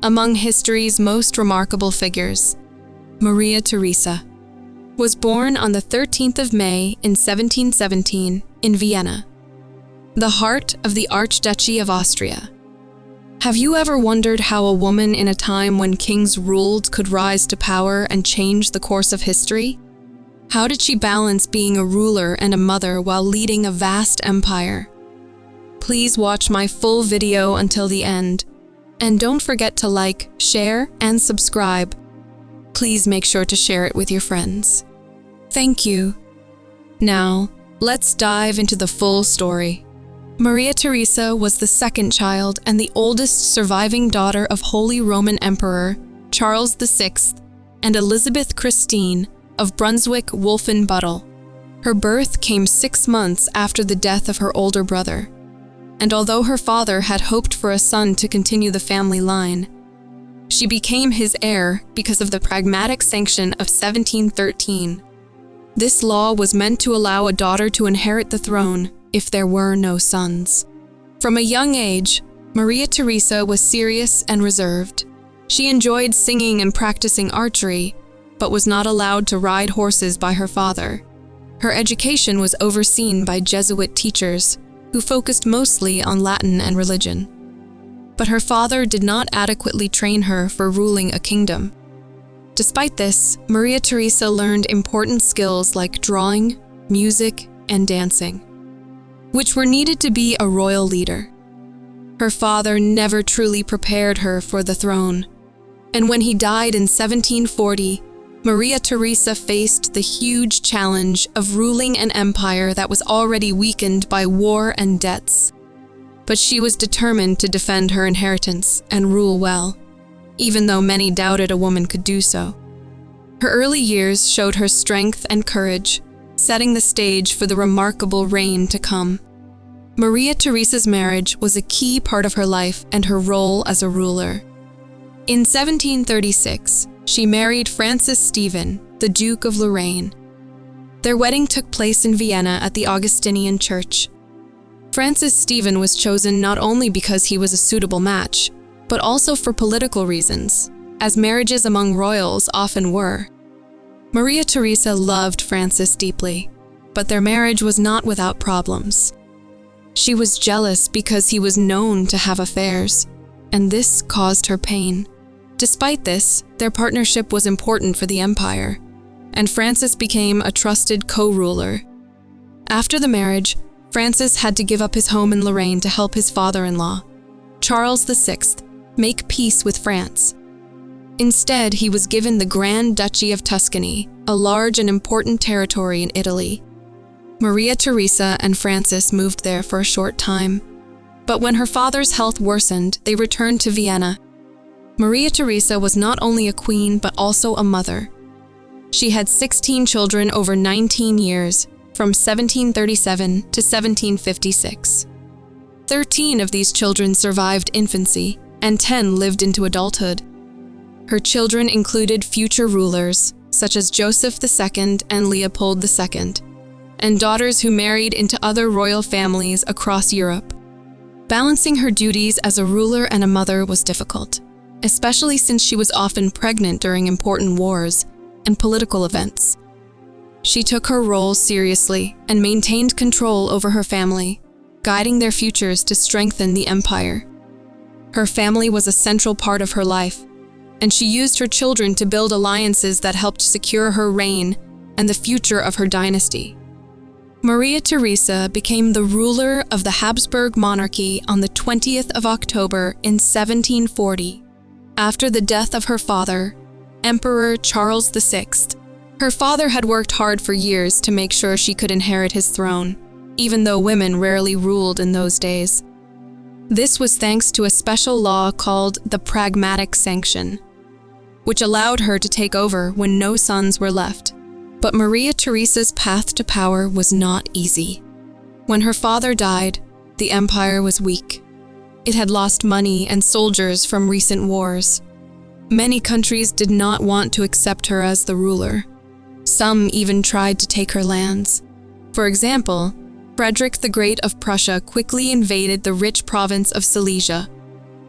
Among history's most remarkable figures, Maria Theresa was born on the 13th of May in 1717 in Vienna, the heart of the Archduchy of Austria. Have you ever wondered how a woman in a time when kings ruled could rise to power and change the course of history? How did she balance being a ruler and a mother while leading a vast empire? Please watch my full video until the end, and don't forget to like, share, and subscribe. Please make sure to share it with your friends. Thank you. Now, let's dive into the full story. Maria Theresa was the second child and the oldest surviving daughter of Holy Roman Emperor Charles VI and Elizabeth Christine of Brunswick-Wolfenbüttel. Her birth came 6 months after the death of her older brother, and although her father had hoped for a son to continue the family line, she became his heir because of the Pragmatic Sanction of 1713. This law was meant to allow a daughter to inherit the throne if there were no sons. From a young age, Maria Theresa was serious and reserved. She enjoyed singing and practicing archery, but was not allowed to ride horses by her father. Her education was overseen by Jesuit teachers who focused mostly on Latin and religion. But her father did not adequately train her for ruling a kingdom. Despite this, Maria Theresa learned important skills like drawing, music, and dancing, which were needed to be a royal leader. Her father never truly prepared her for the throne, and when he died in 1740, Maria Theresa faced the huge challenge of ruling an empire that was already weakened by war and debts. But she was determined to defend her inheritance and rule well, even though many doubted a woman could do so. Her early years showed her strength and courage, setting the stage for the remarkable reign to come. Maria Theresa's marriage was a key part of her life and her role as a ruler. In 1736, she married Francis Stephen, the Duke of Lorraine. Their wedding took place in Vienna at the Augustinian Church. Francis Stephen was chosen not only because he was a suitable match, but also for political reasons, as marriages among royals often were. Maria Theresa loved Francis deeply, but their marriage was not without problems. She was jealous because he was known to have affairs, and this caused her pain. Despite this, their partnership was important for the empire, and Francis became a trusted co-ruler. After the marriage, Francis had to give up his home in Lorraine to help his father-in-law, Charles VI, make peace with France. Instead, he was given the Grand Duchy of Tuscany, a large and important territory in Italy. Maria Theresa and Francis moved there for a short time, but when her father's health worsened, they returned to Vienna. Maria Theresa was not only a queen but also a mother. She had 16 children over 19 years, from 1737 to 1756. 13 of these children survived infancy, and 10 lived into adulthood. Her children included future rulers, such as Joseph II and Leopold II, and daughters who married into other royal families across Europe. Balancing her duties as a ruler and a mother was difficult, especially since she was often pregnant during important wars and political events. She took her role seriously and maintained control over her family, guiding their futures to strengthen the empire. Her family was a central part of her life, and she used her children to build alliances that helped secure her reign and the future of her dynasty. Maria Theresa became the ruler of the Habsburg monarchy on the 20th of October in 1740, after the death of her father, Emperor Charles VI. Her father had worked hard for years to make sure she could inherit his throne, even though women rarely ruled in those days. This was thanks to a special law called the Pragmatic Sanction, which allowed her to take over when no sons were left. But Maria Theresa's path to power was not easy. When her father died, the empire was weak. It had lost money and soldiers from recent wars. Many countries did not want to accept her as the ruler. Some even tried to take her lands. For example, Frederick the Great of Prussia quickly invaded the rich province of Silesia,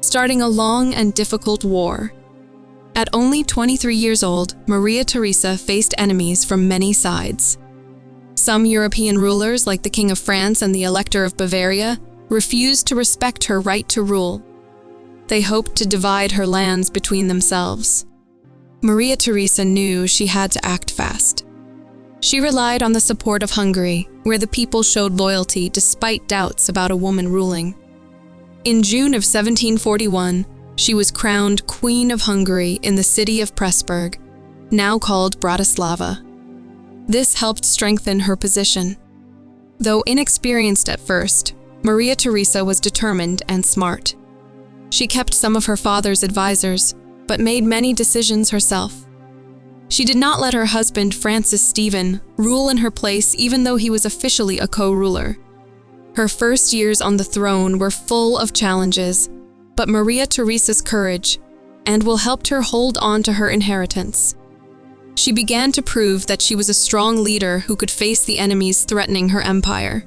starting a long and difficult war. At only 23 years old, Maria Theresa faced enemies from many sides. Some European rulers, like the King of France and the Elector of Bavaria, refused to respect her right to rule. They hoped to divide her lands between themselves. Maria Theresa knew she had to act fast. She relied on the support of Hungary, where the people showed loyalty despite doubts about a woman ruling. In June of 1741, she was crowned Queen of Hungary in the city of Pressburg, now called Bratislava. This helped strengthen her position. Though inexperienced at first, Maria Theresa was determined and smart. She kept some of her father's advisors, but made many decisions herself. She did not let her husband, Francis Stephen, rule in her place even though he was officially a co-ruler. Her first years on the throne were full of challenges, but Maria Theresa's courage will helped her hold on to her inheritance. She began to prove that she was a strong leader who could face the enemies threatening her empire.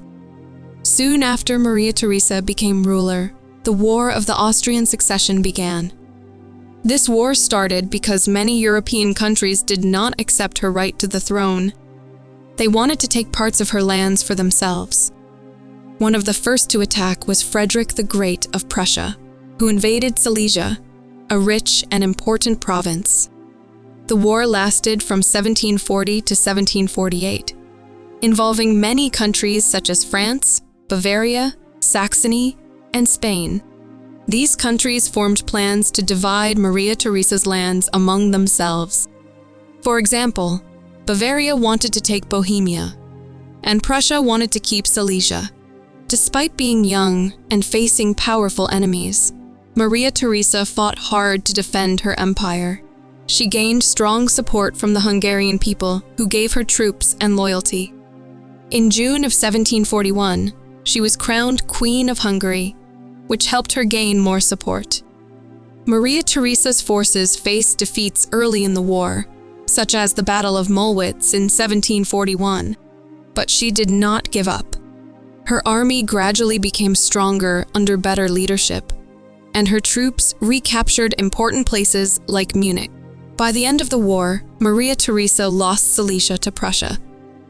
Soon after Maria Theresa became ruler, the War of the Austrian Succession began. This war started because many European countries did not accept her right to the throne. They wanted to take parts of her lands for themselves. One of the first to attack was Frederick the Great of Prussia, who invaded Silesia, a rich and important province. The war lasted from 1740 to 1748, involving many countries such as France, Bavaria, Saxony, and Spain. These countries formed plans to divide Maria Theresa's lands among themselves. For example, Bavaria wanted to take Bohemia, and Prussia wanted to keep Silesia. Despite being young and facing powerful enemies, Maria Theresa fought hard to defend her empire. She gained strong support from the Hungarian people, who gave her troops and loyalty. In June of 1741, she was crowned Queen of Hungary, which helped her gain more support. Maria Theresa's forces faced defeats early in the war, such as the Battle of Mollwitz in 1741, but she did not give up. Her army gradually became stronger under better leadership, and her troops recaptured important places like Munich. By the end of the war, Maria Theresa lost Silesia to Prussia,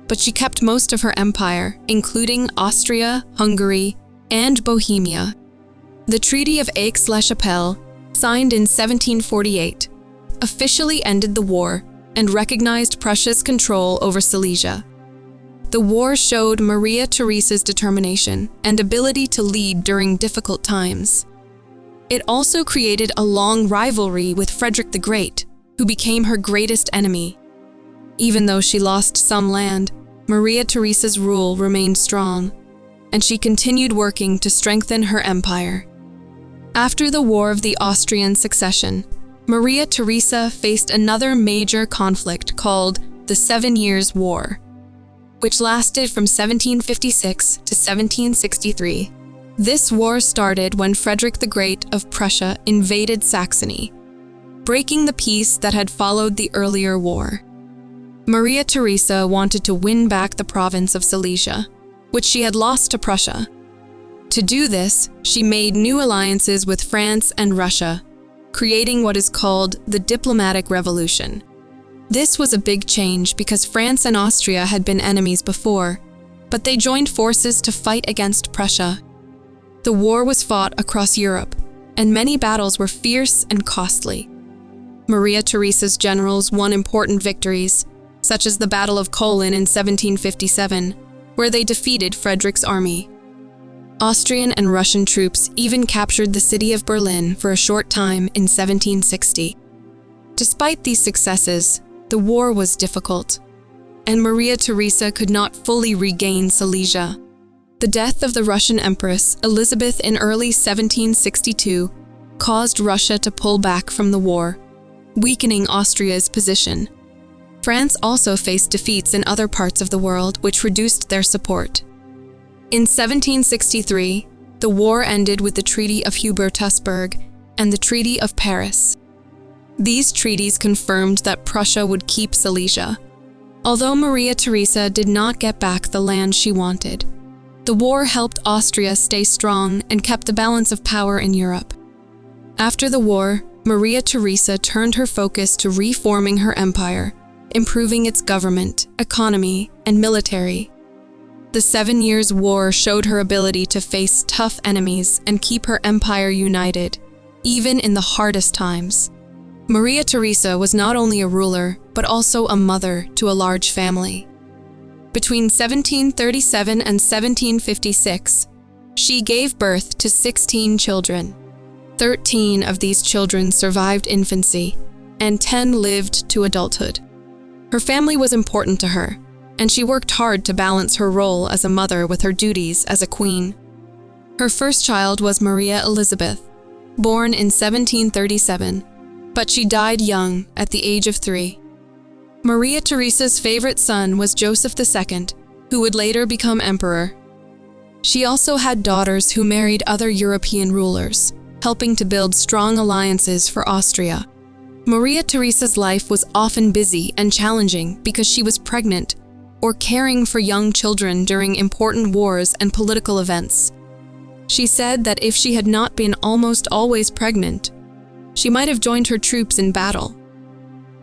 but she kept most of her empire, including Austria, Hungary, and Bohemia. The Treaty of Aix-la-Chapelle, signed in 1748, officially ended the war and recognized Prussia's control over Silesia. The war showed Maria Theresa's determination and ability to lead during difficult times. It also created a long rivalry with Frederick the Great, who became her greatest enemy. Even though she lost some land, Maria Theresa's rule remained strong, and she continued working to strengthen her empire. After the War of the Austrian Succession, Maria Theresa faced another major conflict called the 7 Years' War, which lasted from 1756 to 1763. This war started when Frederick the Great of Prussia invaded Saxony, breaking the peace that had followed the earlier war. Maria Theresa wanted to win back the province of Silesia, which she had lost to Prussia. To do this, she made new alliances with France and Russia, creating what is called the Diplomatic Revolution. This was a big change because France and Austria had been enemies before, but they joined forces to fight against Prussia. The war was fought across Europe, and many battles were fierce and costly. Maria Theresa's generals won important victories, such as the Battle of Kolin in 1757, where they defeated Frederick's army. Austrian and Russian troops even captured the city of Berlin for a short time in 1760. Despite these successes, the war was difficult, and Maria Theresa could not fully regain Silesia. The death of the Russian Empress Elizabeth in early 1762 caused Russia to pull back from the war, weakening Austria's position. France also faced defeats in other parts of the world, which reduced their support. In 1763, the war ended with the Treaty of Habsburg and the Treaty of Paris. These treaties confirmed that Prussia would keep Silesia. Although Maria Theresa did not get back the land she wanted, the war helped Austria stay strong and kept the balance of power in Europe. After the war, Maria Theresa turned her focus to reforming her empire, improving its government, economy, and military. The 7 Years' War showed her ability to face tough enemies and keep her empire united, even in the hardest times. Maria Theresa was not only a ruler, but also a mother to a large family. Between 1737 and 1756, she gave birth to 16 children. 13 of these children survived infancy, and 10 lived to adulthood. Her family was important to her, and she worked hard to balance her role as a mother with her duties as a queen. Her first child was Maria Elizabeth, born in 1737, but she died young at the age of 3. Maria Theresa's favorite son was Joseph II, who would later become emperor. She also had daughters who married other European rulers, helping to build strong alliances for Austria. Maria Theresa's life was often busy and challenging because she was pregnant or caring for young children during important wars and political events. She said that if she had not been almost always pregnant, she might have joined her troops in battle.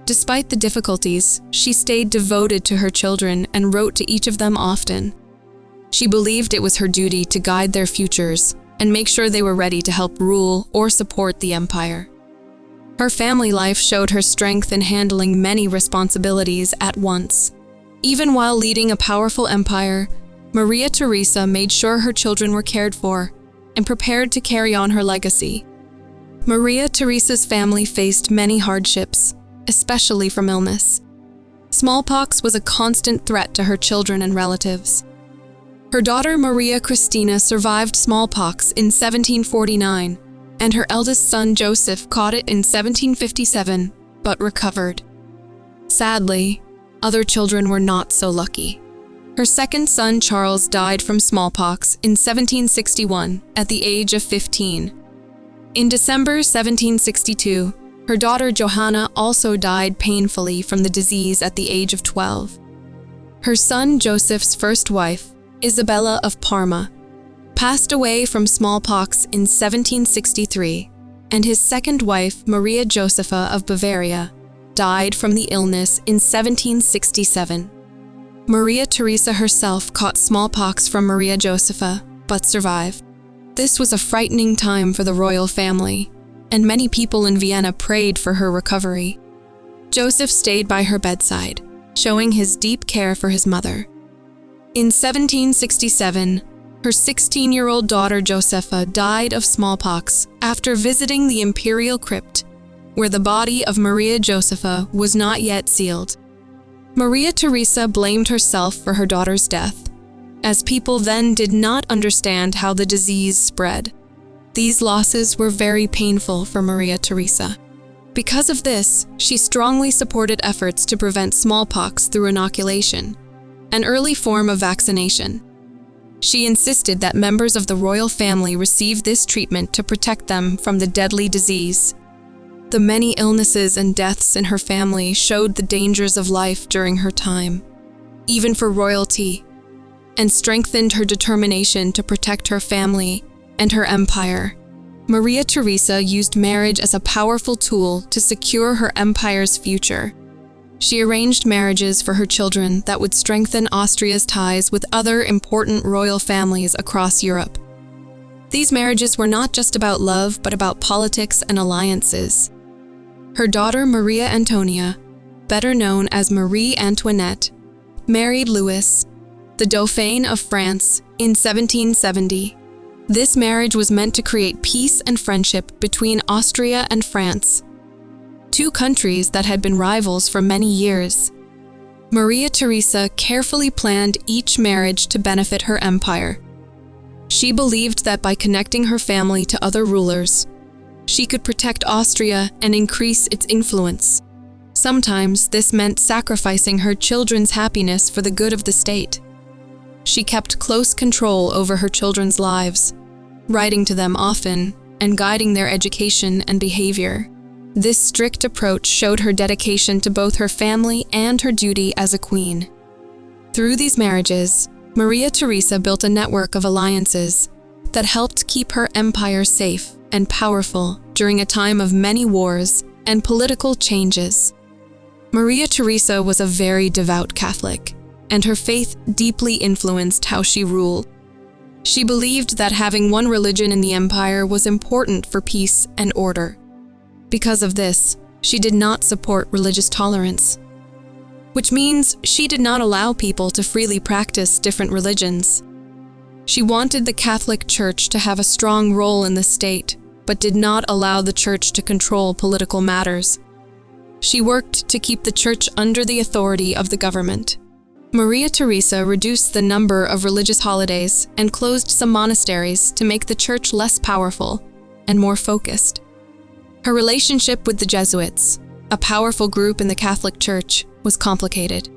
Despite the difficulties, she stayed devoted to her children and wrote to each of them often. She believed it was her duty to guide their futures and make sure they were ready to help rule or support the empire. Her family life showed her strength in handling many responsibilities at once. Even while leading a powerful empire, Maria Theresa made sure her children were cared for and prepared to carry on her legacy. Maria Theresa's family faced many hardships, especially from illness. Smallpox was a constant threat to her children and relatives. Her daughter Maria Christina survived smallpox in 1749, and her eldest son Joseph caught it in 1757, but recovered. Sadly, other children were not so lucky. Her second son Charles died from smallpox in 1761 at the age of 15. In December 1762, her daughter Johanna also died painfully from the disease at the age of 12. Her son Joseph's first wife, Isabella of Parma, passed away from smallpox in 1763, and his second wife, Maria Josepha of Bavaria, died from the illness in 1767. Maria Theresa herself caught smallpox from Maria Josepha, but survived. This was a frightening time for the royal family, and many people in Vienna prayed for her recovery. Joseph stayed by her bedside, showing his deep care for his mother. In 1767, her 16-year-old daughter Josepha died of smallpox after visiting the imperial crypt, where the body of Maria Josepha was not yet sealed. Maria Theresa blamed herself for her daughter's death, as people then did not understand how the disease spread. These losses were very painful for Maria Theresa. Because of this, she strongly supported efforts to prevent smallpox through inoculation, an early form of vaccination. She insisted that members of the royal family receive this treatment to protect them from the deadly disease. The many illnesses and deaths in her family showed the dangers of life during her time, even for royalty, and strengthened her determination to protect her family and her empire. Maria Theresa used marriage as a powerful tool to secure her empire's future. She arranged marriages for her children that would strengthen Austria's ties with other important royal families across Europe. These marriages were not just about love, but about politics and alliances. Her daughter Maria Antonia, better known as Marie Antoinette, married Louis, the Dauphin of France, in 1770. This marriage was meant to create peace and friendship between Austria and France, two countries that had been rivals for many years. Maria Theresa carefully planned each marriage to benefit her empire. She believed that by connecting her family to other rulers, she could protect Austria and increase its influence. Sometimes this meant sacrificing her children's happiness for the good of the state. She kept close control over her children's lives, writing to them often and guiding their education and behavior. This strict approach showed her dedication to both her family and her duty as a queen. Through these marriages, Maria Theresa built a network of alliances that helped keep her empire safe and powerful during a time of many wars and political changes. Maria Theresa was a very devout Catholic, and her faith deeply influenced how she ruled. She believed that having one religion in the empire was important for peace and order. Because of this, she did not support religious tolerance, which means she did not allow people to freely practice different religions. She wanted the Catholic Church to have a strong role in the state, but did not allow the Church to control political matters. She worked to keep the Church under the authority of the government. Maria Theresa reduced the number of religious holidays and closed some monasteries to make the Church less powerful and more focused. Her relationship with the Jesuits, a powerful group in the Catholic Church, was complicated.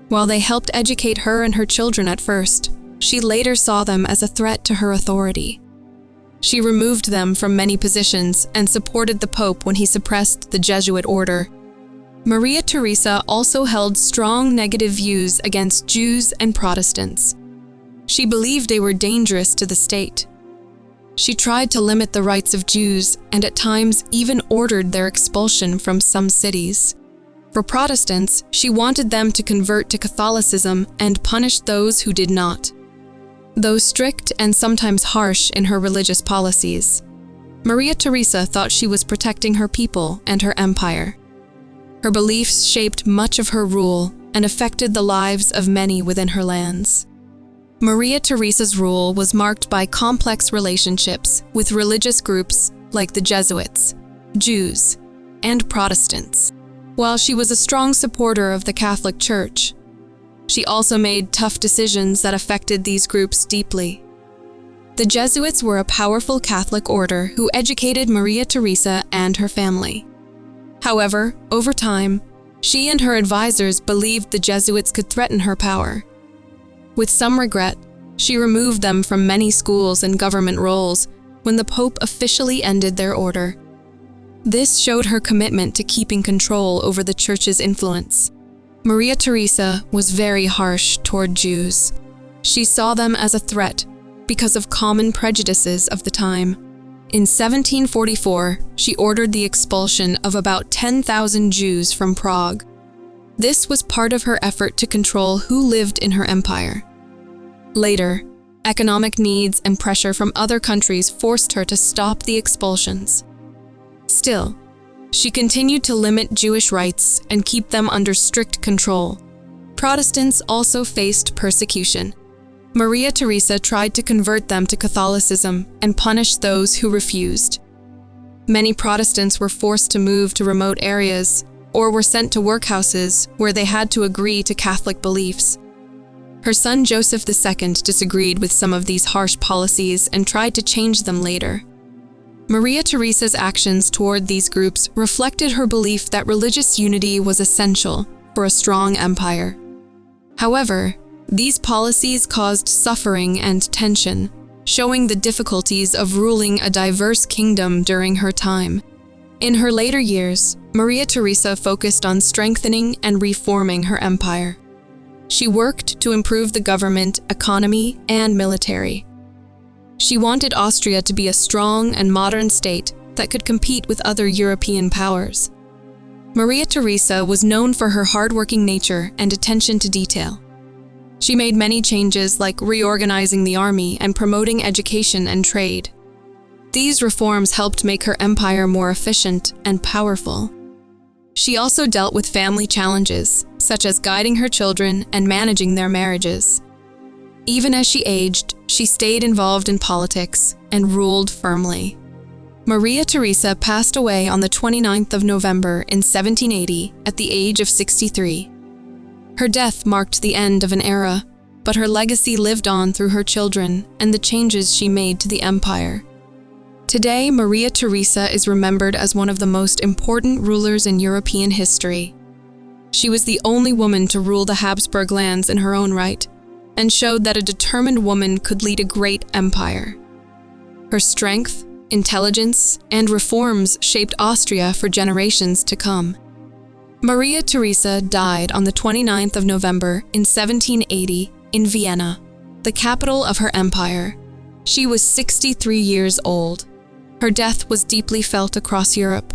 While they helped educate her and her children at first, she later saw them as a threat to her authority. She removed them from many positions and supported the Pope when he suppressed the Jesuit order. Maria Theresa also held strong negative views against Jews and Protestants. She believed they were dangerous to the state. She tried to limit the rights of Jews and at times even ordered their expulsion from some cities. For Protestants, she wanted them to convert to Catholicism and punished those who did not. Though strict and sometimes harsh in her religious policies, Maria Theresa thought she was protecting her people and her empire. Her beliefs shaped much of her rule and affected the lives of many within her lands. Maria Theresa's rule was marked by complex relationships with religious groups like the Jesuits, Jews, and Protestants. While she was a strong supporter of the Catholic Church, she also made tough decisions that affected these groups deeply. The Jesuits were a powerful Catholic order who educated Maria Theresa and her family. However, over time, she and her advisors believed the Jesuits could threaten her power. With some regret, she removed them from many schools and government roles when the Pope officially ended their order. This showed her commitment to keeping control over the Church's influence. Maria Theresa was very harsh toward Jews. She saw them as a threat because of common prejudices of the time. In 1744, she ordered the expulsion of about 10,000 Jews from Prague. This was part of her effort to control who lived in her empire. Later, economic needs and pressure from other countries forced her to stop the expulsions. Still, she continued to limit Jewish rights and keep them under strict control. Protestants also faced persecution. Maria Theresa tried to convert them to Catholicism and punish those who refused. Many Protestants were forced to move to remote areas or were sent to workhouses where they had to agree to Catholic beliefs. Her son Joseph II disagreed with some of these harsh policies and tried to change them later. Maria Theresa's actions toward these groups reflected her belief that religious unity was essential for a strong empire. However, these policies caused suffering and tension, showing the difficulties of ruling a diverse kingdom during her time. In her later years, Maria Theresa focused on strengthening and reforming her empire. She worked to improve the government, economy, and military. She wanted Austria to be a strong and modern state that could compete with other European powers. Maria Theresa was known for her hardworking nature and attention to detail. She made many changes like reorganizing the army and promoting education and trade. These reforms helped make her empire more efficient and powerful. She also dealt with family challenges, such as guiding her children and managing their marriages. Even as she aged, she stayed involved in politics and ruled firmly. Maria Theresa passed away on the 29th of November in 1780 at the age of 63. Her death marked the end of an era, but her legacy lived on through her children and the changes she made to the empire. Today, Maria Theresa is remembered as one of the most important rulers in European history. She was the only woman to rule the Habsburg lands in her own right, and showed that a determined woman could lead a great empire. Her strength, intelligence, and reforms shaped Austria for generations to come. Maria Theresa died on the 29th of November in 1780 in Vienna, the capital of her empire. She was 63 years old. Her death was deeply felt across Europe,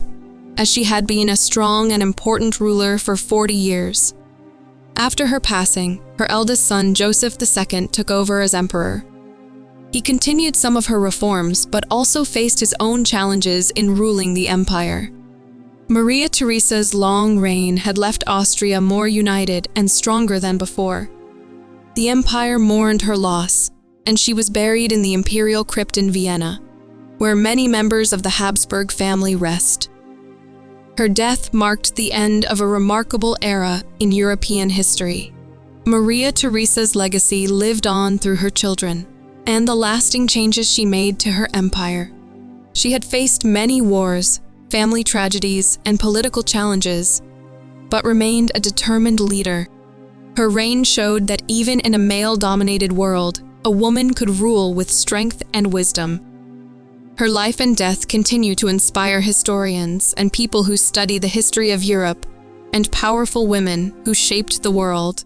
as she had been a strong and important ruler for 40 years. After her passing, her eldest son Joseph II took over as emperor. He continued some of her reforms, but also faced his own challenges in ruling the empire. Maria Theresa's long reign had left Austria more united and stronger than before. The empire mourned her loss, and she was buried in the imperial crypt in Vienna, where many members of the Habsburg family rest. Her death marked the end of a remarkable era in European history. Maria Theresa's legacy lived on through her children and the lasting changes she made to her empire. She had faced many wars, family tragedies, and political challenges, but remained a determined leader. Her reign showed that even in a male-dominated world, a woman could rule with strength and wisdom. Her life and death continue to inspire historians and people who study the history of Europe and powerful women who shaped the world.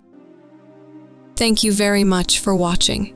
Thank you very much for watching.